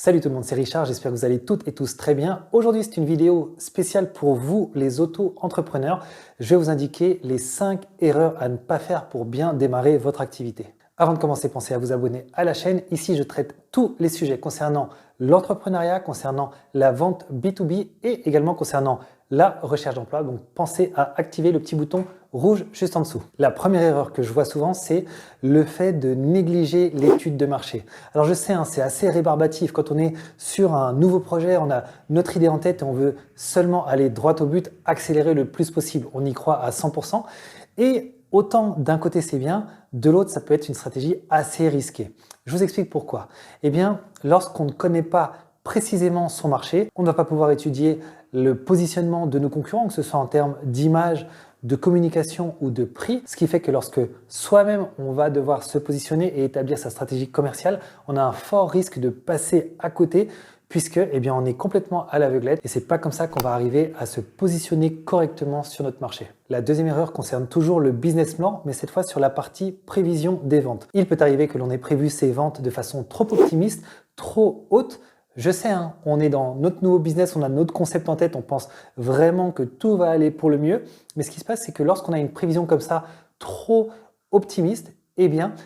Salut tout le monde, c'est Richard, j'espère que vous allez toutes et tous très bien. Aujourd'hui, c'est une vidéo spéciale pour vous, les auto-entrepreneurs. Je vais vous indiquer les 5 erreurs à ne pas faire pour bien démarrer votre activité. Avant de commencer, pensez à vous abonner à la chaîne. Ici, je traite tous les sujets concernant l'entrepreneuriat, concernant la vente B2B et également concernant la recherche d'emploi. Donc, pensez à activer le petit bouton rouge juste en dessous. La première erreur que je vois souvent, c'est le fait de négliger l'étude de marché. Alors, je sais, c'est assez rébarbatif. Quand on est sur un nouveau projet, on a notre idée en tête et on veut seulement aller droit au but, accélérer le plus possible. On y croit à 100%. Et autant d'un côté c'est bien, de l'autre ça peut être une stratégie assez risquée. Je vous explique pourquoi. Eh bien, lorsqu'on ne connaît pas précisément son marché, on ne va pas pouvoir étudier le positionnement de nos concurrents, que ce soit en termes d'image, de communication ou de prix, ce qui fait que lorsque soi-même on va devoir se positionner et établir sa stratégie commerciale, on a un fort risque de passer à côté puisque on est complètement à l'aveuglette et c'est pas comme ça qu'on va arriver à se positionner correctement sur notre marché. La deuxième erreur concerne toujours le business plan, mais cette fois sur la partie prévision des ventes. Il peut arriver que l'on ait prévu ses ventes de façon trop optimiste, trop haute. Je sais, on est dans notre nouveau business, on a notre concept en tête, on pense vraiment que tout va aller pour le mieux. Mais ce qui se passe, c'est que lorsqu'on a une prévision comme ça, trop optimiste,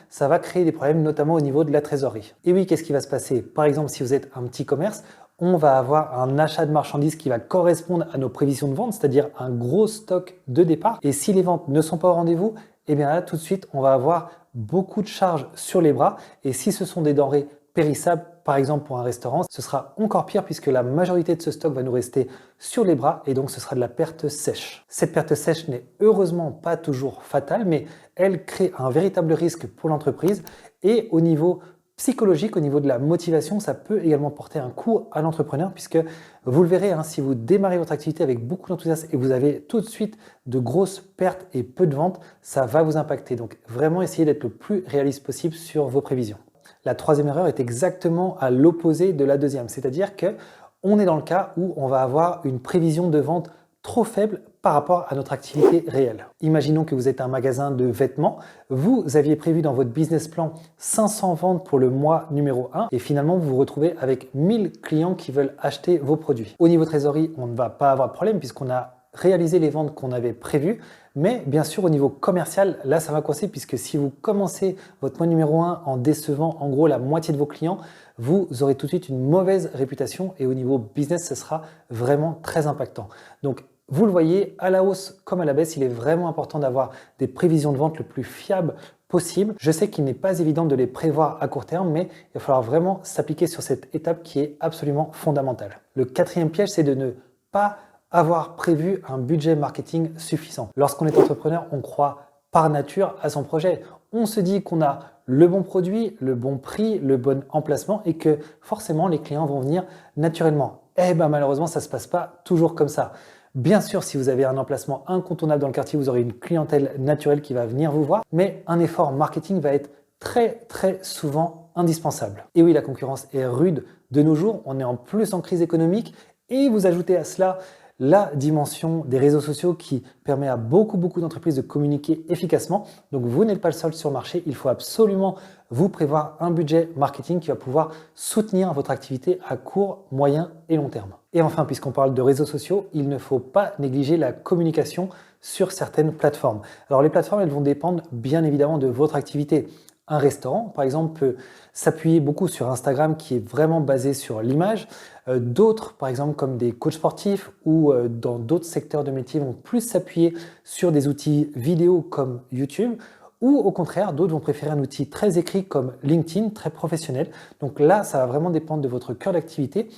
ça va créer des problèmes, notamment au niveau de la trésorerie. Et oui, qu'est-ce qui va se passer? Par exemple, si vous êtes un petit commerce, on va avoir un achat de marchandises qui va correspondre à nos prévisions de vente, c'est-à-dire un gros stock de départ. Et si les ventes ne sont pas au rendez-vous, là, tout de suite, on va avoir beaucoup de charges sur les bras. Et si ce sont des denrées périssables, par exemple pour un restaurant, ce sera encore pire puisque la majorité de ce stock va nous rester sur les bras et donc ce sera de la perte sèche. Cette perte sèche n'est heureusement pas toujours fatale, mais elle crée un véritable risque pour l'entreprise et au niveau psychologique, au niveau de la motivation, ça peut également porter un coup à l'entrepreneur puisque vous le verrez, si vous démarrez votre activité avec beaucoup d'enthousiasme et vous avez tout de suite de grosses pertes et peu de ventes, ça va vous impacter. Donc vraiment essayez d'être le plus réaliste possible sur vos prévisions. La troisième erreur est exactement à l'opposé de la deuxième, c'est-à-dire qu'on est dans le cas où on va avoir une prévision de vente trop faible par rapport à notre activité réelle. Imaginons que vous êtes un magasin de vêtements, vous aviez prévu dans votre business plan 500 ventes pour le mois numéro 1 et finalement vous vous retrouvez avec 1000 clients qui veulent acheter vos produits. Au niveau trésorerie, on ne va pas avoir de problème puisqu'on a réalisé les ventes qu'on avait prévues, mais bien sûr au niveau commercial, là ça va coincer puisque si vous commencez votre mois numéro 1 en décevant en gros la moitié de vos clients, vous aurez tout de suite une mauvaise réputation et au niveau business, ce sera vraiment très impactant. Donc vous le voyez, à la hausse comme à la baisse, il est vraiment important d'avoir des prévisions de vente le plus fiables possible. Je sais qu'il n'est pas évident de les prévoir à court terme, mais il va falloir vraiment s'appliquer sur cette étape qui est absolument fondamentale. Le quatrième piège, c'est de ne pas avoir prévu un budget marketing suffisant. Lorsqu'on est entrepreneur, on croit par nature à son projet. On se dit qu'on a le bon produit, le bon prix, le bon emplacement et que forcément les clients vont venir naturellement. Malheureusement, ça ne se passe pas toujours comme ça. Bien sûr, si vous avez un emplacement incontournable dans le quartier, vous aurez une clientèle naturelle qui va venir vous voir, mais un effort marketing va être très souvent indispensable. Et oui, la concurrence est rude de nos jours, on est en plus en crise économique et vous ajoutez à cela la dimension des réseaux sociaux qui permet à beaucoup d'entreprises de communiquer efficacement. Donc vous n'êtes pas le seul sur le marché, il faut absolument vous prévoir un budget marketing qui va pouvoir soutenir votre activité à court, moyen et long terme. Et enfin, puisqu'on parle de réseaux sociaux, il ne faut pas négliger la communication sur certaines plateformes. Alors les plateformes, elles vont dépendre bien évidemment de votre activité. Un restaurant, par exemple, peut s'appuyer beaucoup sur Instagram qui est vraiment basé sur l'image. D'autres, par exemple, comme des coachs sportifs ou dans d'autres secteurs de métier, vont plus s'appuyer sur des outils vidéo comme YouTube. Ou au contraire, d'autres vont préférer un outil très écrit comme LinkedIn, très professionnel. Donc là, ça va vraiment dépendre de votre cœur d'activité.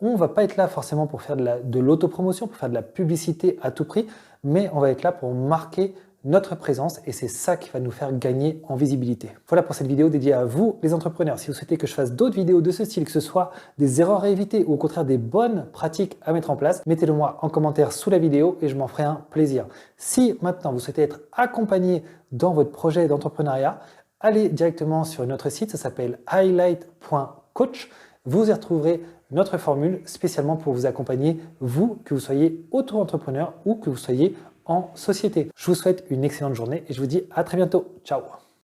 On ne va pas être là forcément pour faire de l'autopromotion, pour faire de la publicité à tout prix, mais on va être là pour marquer notre présence et c'est ça qui va nous faire gagner en visibilité. Voilà pour cette vidéo dédiée à vous les entrepreneurs. Si vous souhaitez que je fasse d'autres vidéos de ce style, que ce soit des erreurs à éviter ou au contraire des bonnes pratiques à mettre en place, mettez-le moi en commentaire sous la vidéo et je m'en ferai un plaisir. Si maintenant vous souhaitez être accompagné dans votre projet d'entrepreneuriat, allez directement sur notre site, ça s'appelle highlight.coach. Vous y retrouverez notre formule spécialement pour vous accompagner, vous, que vous soyez auto-entrepreneur ou que vous soyez en société. Je vous souhaite une excellente journée et je vous dis à très bientôt. Ciao!